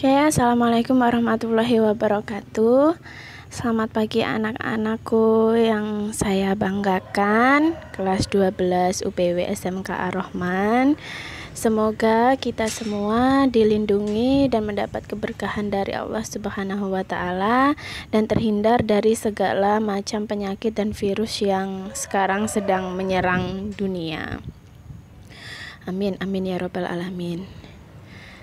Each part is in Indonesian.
Oke, assalamualaikum warahmatullahi wabarakatuh. Selamat pagi anak-anakku yang saya banggakan, kelas 12 UPW SMK Ar-Rahman. Semoga kita semua dilindungi dan mendapat keberkahan dari Allah Subhanahu wa Ta'ala, dan terhindar dari segala macam penyakit dan virus yang sekarang sedang menyerang dunia. Amin, amin ya robbal alamin.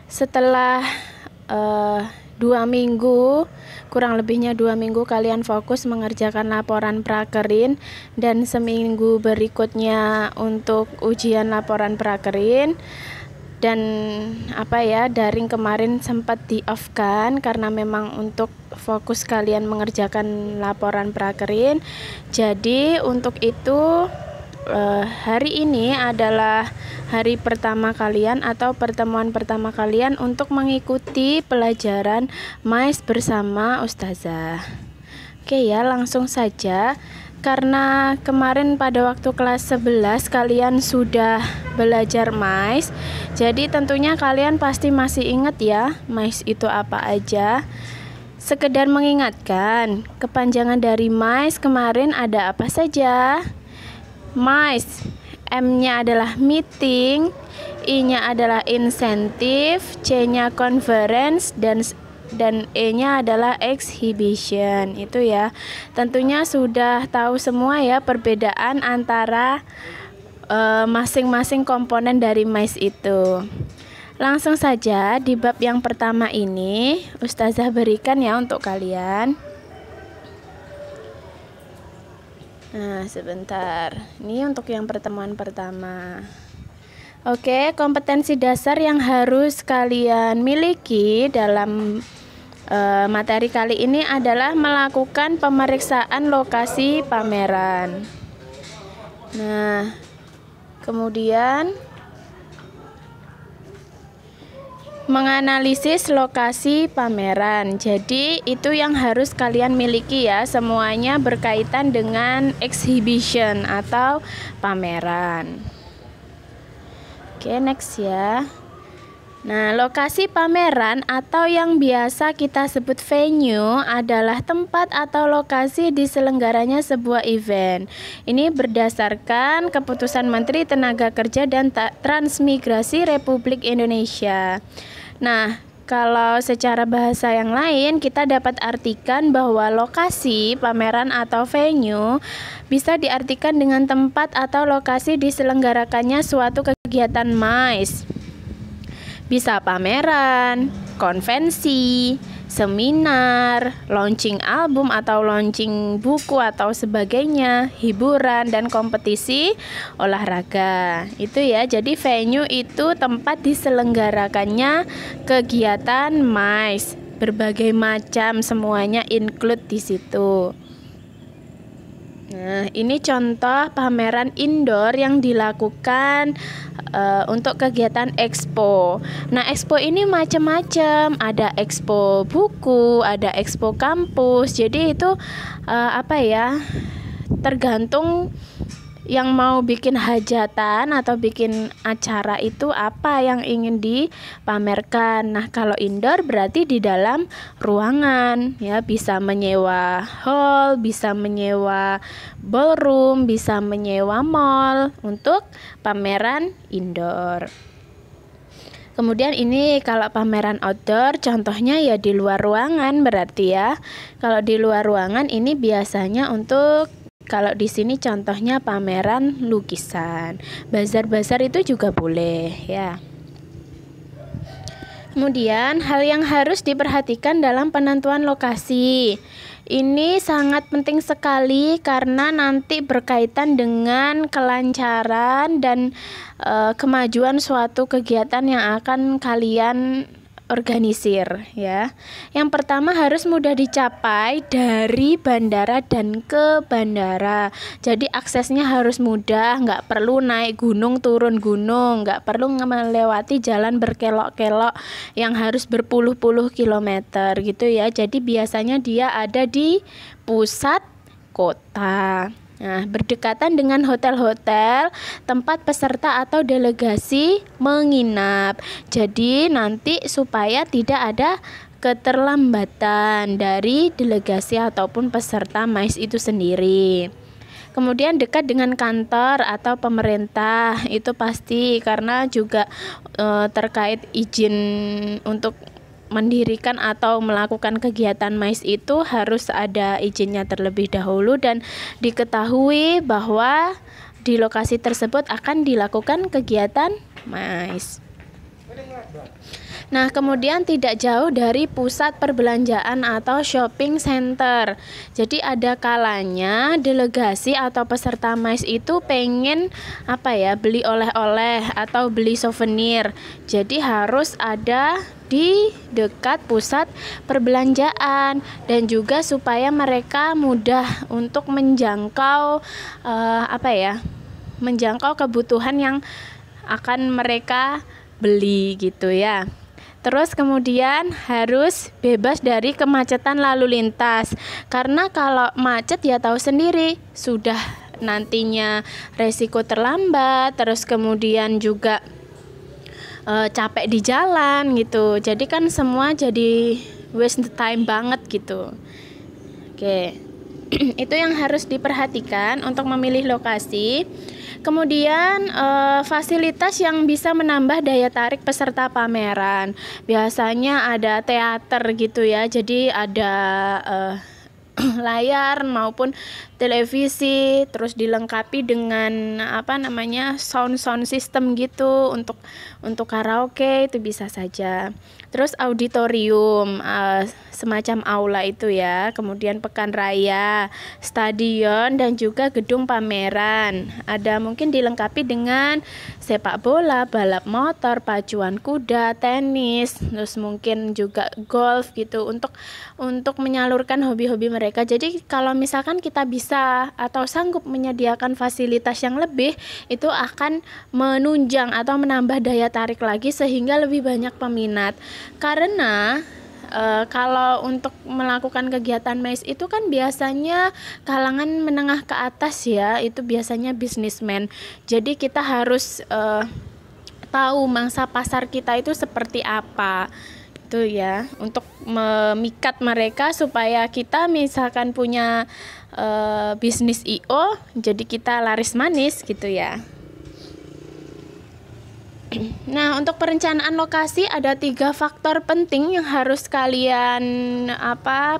Setelah 2 minggu, kurang lebihnya 2 minggu kalian fokus mengerjakan laporan prakerin, dan seminggu berikutnya untuk ujian laporan prakerin. Dan daring kemarin sempat di off kan, karena memang untuk fokus kalian mengerjakan laporan prakerin. Jadi untuk itu hari ini adalah hari pertama kalian atau pertemuan pertama kalian untuk mengikuti pelajaran MAIS bersama Ustazah. Oke ya, langsung saja. Karena kemarin pada waktu kelas 11 kalian sudah belajar MAIS, jadi tentunya kalian pasti masih ingat ya MAIS itu apa aja. Sekedar mengingatkan, kepanjangan dari MAIS kemarin ada apa saja? MAIS, M-nya adalah meeting, I-nya adalah insentif, C-nya conference, dan E-nya adalah exhibition. Itu ya. Tentunya sudah tahu semua ya perbedaan antara masing-masing komponen dari MAIS itu. Langsung saja di bab yang pertama ini Ustazah berikan ya untuk kalian. Nah, sebentar. Ini untuk yang pertemuan pertama. Oke, kompetensi dasar yang harus kalian miliki dalam materi kali ini adalah melakukan pemeriksaan lokasi pameran. Nah, kemudian menganalisis lokasi pameran. Jadi itu yang harus kalian miliki ya, semuanya berkaitan dengan exhibition atau pameran. Oke, next ya. Nah, lokasi pameran atau yang biasa kita sebut venue adalah tempat atau lokasi diselenggaranya sebuah event. Ini berdasarkan keputusan Menteri Tenaga Kerja dan Transmigrasi Republik Indonesia. Nah, kalau secara bahasa yang lain kita dapat artikan bahwa lokasi pameran atau venue bisa diartikan dengan tempat atau lokasi diselenggarakannya suatu kegiatan MAIS. Bisa pameran, konvensi, seminar, launching album atau launching buku atau sebagainya, hiburan dan kompetisi olahraga. Itu ya. Jadi venue itu tempat diselenggarakannya kegiatan MAIS. Berbagai macam, semuanya include di situ. Nah, ini contoh pameran indoor yang dilakukan untuk kegiatan expo. Nah, expo ini macam-macam. Ada expo buku, ada expo kampus. Jadi itu tergantung yang mau bikin hajatan atau bikin acara itu apa yang ingin dipamerkan. Nah, kalau indoor berarti di dalam ruangan ya, bisa menyewa hall, bisa menyewa ballroom, bisa menyewa mall untuk pameran indoor. Kemudian ini kalau pameran outdoor contohnya ya di luar ruangan berarti ya. Kalau di luar ruangan ini biasanya kalau di sini contohnya pameran lukisan. Bazar-bazar itu juga boleh ya. Kemudian hal yang harus diperhatikan dalam penentuan lokasi. Ini sangat penting sekali karena nanti berkaitan dengan kelancaran dan kemajuan suatu kegiatan yang akan kalian organisir ya. Yang pertama harus mudah dicapai dari bandara dan ke bandara. Jadi aksesnya harus mudah, nggak perlu naik gunung turun gunung, nggak perlu melewati jalan berkelok-kelok yang harus berpuluh-puluh kilometer gitu ya. Jadi biasanya dia ada di pusat kota. Nah, berdekatan dengan hotel-hotel tempat peserta atau delegasi menginap. Jadi nanti supaya tidak ada keterlambatan dari delegasi ataupun peserta MICE itu sendiri. Kemudian dekat dengan kantor atau pemerintah, itu pasti karena juga terkait izin untuk mendirikan atau melakukan kegiatan MICE itu harus ada izinnya terlebih dahulu dan diketahui bahwa di lokasi tersebut akan dilakukan kegiatan MICE. Nah, kemudian tidak jauh dari pusat perbelanjaan atau shopping center. Jadi ada kalanya delegasi atau peserta MICE itu pengen beli oleh-oleh atau beli souvenir. Jadi harus ada di dekat pusat perbelanjaan dan juga supaya mereka mudah untuk menjangkau menjangkau kebutuhan yang akan mereka beli gitu ya. Terus kemudian harus bebas dari kemacetan lalu lintas. Karena kalau macet ya tahu sendiri, sudah nantinya resiko terlambat, terus kemudian juga capek di jalan gitu. Jadi kan semua jadi waste time banget gitu. Oke. Itu yang harus diperhatikan untuk memilih lokasi. Kemudian fasilitas yang bisa menambah daya tarik peserta pameran. Biasanya ada teater gitu ya. Jadi ada layar maupun televisi, terus dilengkapi dengan sound system gitu untuk karaoke itu bisa saja. Terus auditorium, semacam aula itu ya. Kemudian pekan raya, stadion dan juga gedung pameran. Ada mungkin dilengkapi dengan sepak bola, balap motor, pacuan kuda, tenis, terus mungkin juga golf gitu untuk menyalurkan hobi-hobi mereka. Jadi kalau misalkan kita bisa atau sanggup menyediakan fasilitas yang lebih, itu akan menunjang atau menambah daya tarik lagi sehingga lebih banyak peminat. Karena kalau untuk melakukan kegiatan MICE itu kan biasanya kalangan menengah ke atas ya, itu biasanya bisnismen. Jadi kita harus tahu mangsa pasar kita itu seperti apa. Itu ya, untuk memikat mereka supaya kita misalkan punya bisnis IO, jadi kita laris manis gitu ya. Nah, untuk perencanaan lokasi ada 3 faktor penting yang harus kalian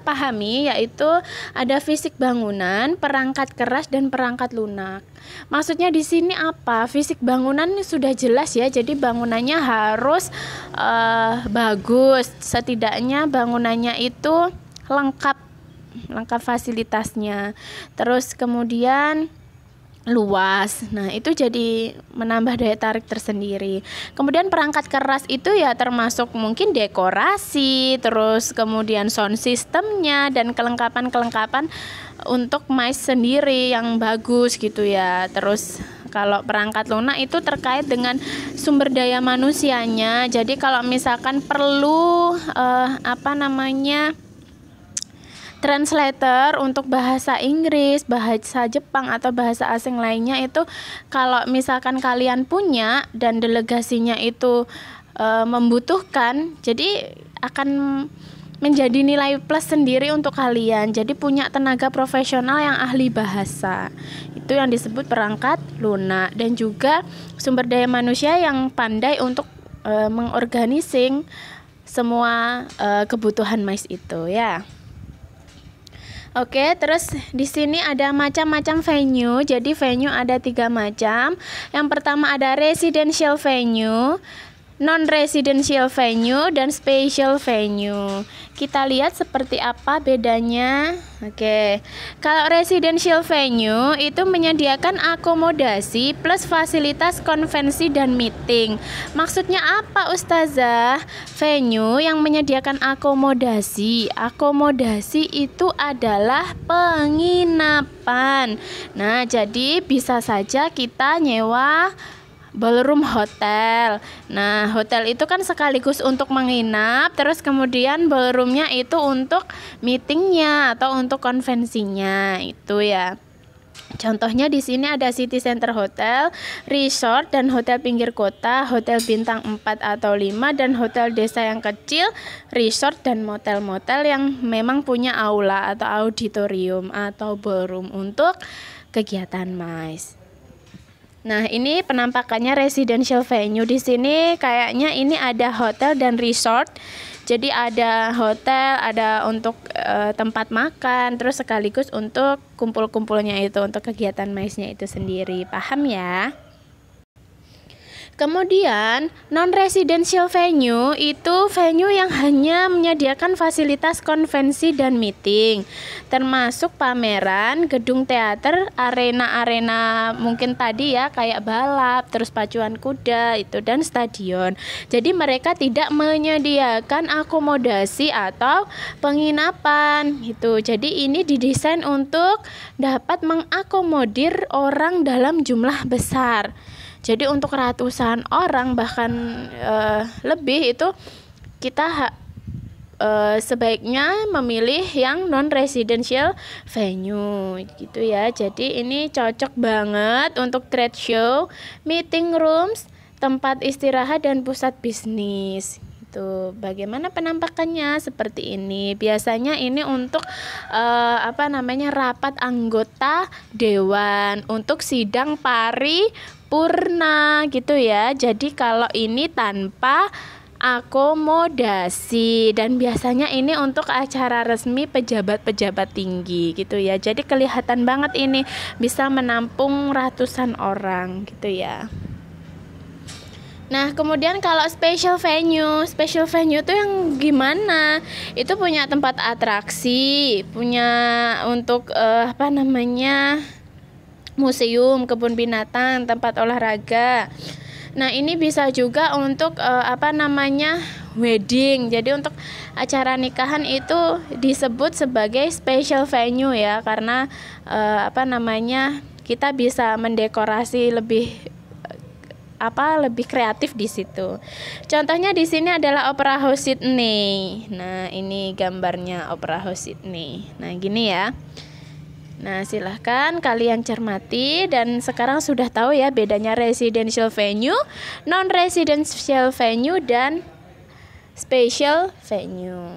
pahami, yaitu ada fisik bangunan, perangkat keras dan perangkat lunak. Maksudnya di sini apa? Fisik bangunan sudah jelas ya. Jadi bangunannya harus bagus. Setidaknya bangunannya itu lengkap fasilitasnya. Terus kemudian luas. Nah, itu jadi menambah daya tarik tersendiri. Kemudian perangkat keras itu ya termasuk mungkin dekorasi, terus kemudian sound systemnya dan kelengkapan-kelengkapan untuk MICE sendiri yang bagus gitu ya. Terus kalau perangkat lunak itu terkait dengan sumber daya manusianya. Jadi kalau misalkan perlu translator untuk bahasa Inggris, bahasa Jepang atau bahasa asing lainnya, itu kalau misalkan kalian punya dan delegasinya itu membutuhkan, jadi akan menjadi nilai plus sendiri untuk kalian. Jadi punya tenaga profesional yang ahli bahasa. Itu yang disebut perangkat lunak, dan juga sumber daya manusia yang pandai untuk mengorganising semua kebutuhan MICE itu ya. Oke, terus di sini ada macam-macam venue. Jadi venue ada 3 macam. Yang pertama ada residential venue, non-residential venue, dan special venue. Kita lihat seperti apa bedanya. Oke, kalau residential venue itu menyediakan akomodasi plus fasilitas konvensi dan meeting. Maksudnya apa, Ustazah? Venue yang menyediakan akomodasi. Akomodasi itu adalah penginapan. Nah, jadi bisa saja kita nyewa ballroom hotel. Nah, hotel itu kan sekaligus untuk menginap, terus kemudian ballroomnya itu untuk meetingnya atau untuk konvensinya itu ya. Contohnya di sini ada City Center Hotel, resort dan hotel pinggir kota, hotel bintang 4 atau 5 dan hotel desa yang kecil, resort dan motel-motel yang memang punya aula atau auditorium atau ballroom untuk kegiatan MICE. Nah, ini penampakannya residential venue. Di sini kayaknya ini ada hotel dan resort. Jadi ada hotel, ada untuk tempat makan, terus sekaligus untuk kumpul-kumpulnya itu, untuk kegiatan MICE-nya itu sendiri. Paham ya? Kemudian, non-residential venue itu venue yang hanya menyediakan fasilitas konvensi dan meeting, termasuk pameran, gedung teater, arena-arena mungkin tadi ya, kayak balap, terus pacuan kuda itu dan stadion. Jadi mereka tidak menyediakan akomodasi atau penginapan gitu. Jadi ini didesain untuk dapat mengakomodir orang dalam jumlah besar. Jadi untuk ratusan orang bahkan lebih itu kita sebaiknya memilih yang non-residential venue gitu ya. Jadi ini cocok banget untuk trade show, meeting rooms, tempat istirahat dan pusat bisnis. Gitu. Bagaimana penampakannya? Seperti ini. Biasanya ini untuk rapat anggota dewan, untuk sidang paripurna gitu ya. Jadi kalau ini tanpa akomodasi, dan biasanya ini untuk acara resmi pejabat-pejabat tinggi gitu ya. Jadi kelihatan banget ini bisa menampung ratusan orang gitu ya. Nah, kemudian kalau special venue itu yang gimana? Itu punya tempat atraksi, punya untuk museum, kebun binatang, tempat olahraga. Nah, ini bisa juga untuk wedding. Jadi untuk acara nikahan itu disebut sebagai special venue ya, karena kita bisa mendekorasi lebih kreatif di situ. Contohnya di sini adalah Opera House Sydney. Nah, ini gambarnya Opera House Sydney. Nah, gini ya. Nah, silahkan kalian cermati, dan sekarang sudah tahu ya bedanya residential venue, non-residential venue, dan special venue.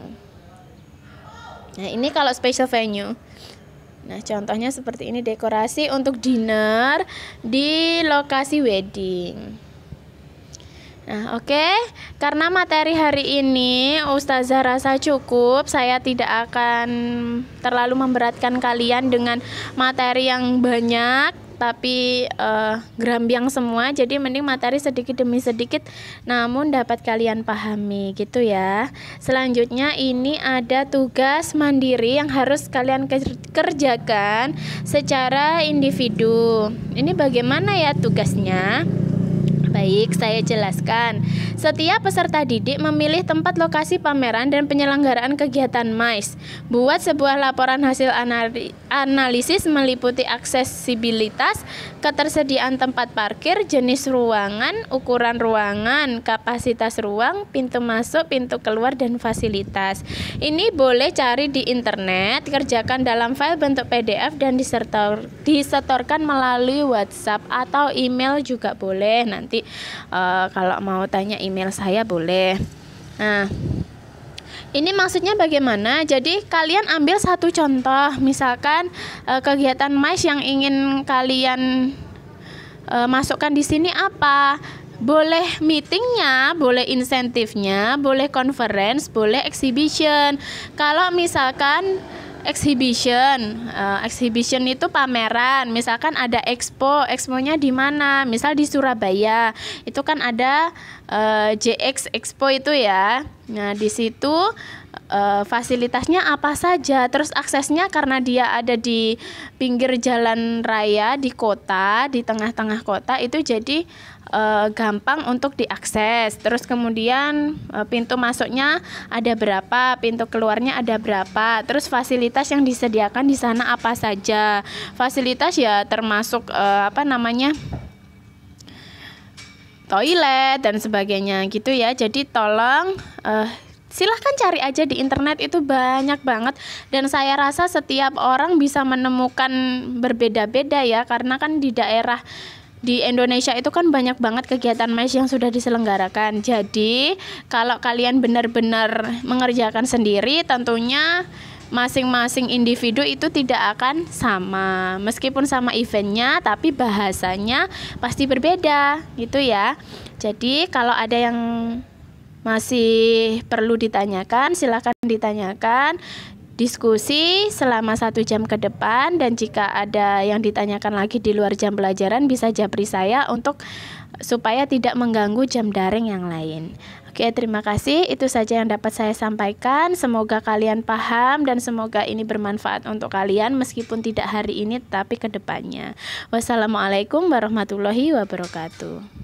Nah, ini kalau special venue. Nah, contohnya seperti ini, dekorasi untuk dinner di lokasi wedding. Nah, oke. Karena materi hari ini Ustazah rasa cukup, saya tidak akan terlalu memberatkan kalian dengan materi yang banyak, tapi gerambiang semua. Jadi mending materi sedikit demi sedikit namun dapat kalian pahami gitu ya. Selanjutnya ini ada tugas mandiri yang harus kalian kerjakan secara individu. Ini bagaimana ya tugasnya? Baik, saya jelaskan. Setiap peserta didik memilih tempat lokasi pameran dan penyelenggaraan kegiatan MICE. Buat sebuah laporan hasil analisis meliputi aksesibilitas, ketersediaan tempat parkir, jenis ruangan, ukuran ruangan, kapasitas ruang, pintu masuk, pintu keluar, dan fasilitas. Ini boleh cari di internet, kerjakan dalam file bentuk PDF dan disetorkan melalui WhatsApp atau email juga boleh. Nanti kalau mau tanya email saya boleh. Nah, ini maksudnya bagaimana? Jadi kalian ambil satu contoh, misalkan kegiatan MICE yang ingin kalian masukkan di sini apa? Boleh meetingnya, boleh insentifnya, boleh conference, boleh exhibition. Kalau misalkan exhibition itu pameran, misalkan ada exponya di mana, misal di Surabaya itu kan ada JX Expo itu ya. Nah, di situ fasilitasnya apa saja, terus aksesnya karena dia ada di pinggir jalan raya di kota, di tengah-tengah kota, itu jadi gampang untuk diakses. Terus kemudian pintu masuknya ada berapa, pintu keluarnya ada berapa, terus fasilitas yang disediakan di sana apa saja. Fasilitas ya termasuk toilet dan sebagainya gitu ya. Jadi tolong silahkan cari aja di internet, itu banyak banget. Dan saya rasa setiap orang bisa menemukan berbeda-beda ya, karena kan di daerah di Indonesia itu kan banyak banget kegiatan MAIS yang sudah diselenggarakan. Jadi kalau kalian benar-benar mengerjakan sendiri, tentunya masing-masing individu itu tidak akan sama. Meskipun sama eventnya, tapi bahasanya pasti berbeda gitu ya. Jadi kalau ada yang masih perlu ditanyakan, silakan ditanyakan, diskusi selama 1 jam ke depan. Dan jika ada yang ditanyakan lagi di luar jam pelajaran, bisa japri saya untuk supaya tidak mengganggu jam daring yang lain. Oke, terima kasih. Itu saja yang dapat saya sampaikan. Semoga kalian paham dan semoga ini bermanfaat untuk kalian meskipun tidak hari ini tapi ke depannya. Wassalamualaikum warahmatullahi wabarakatuh.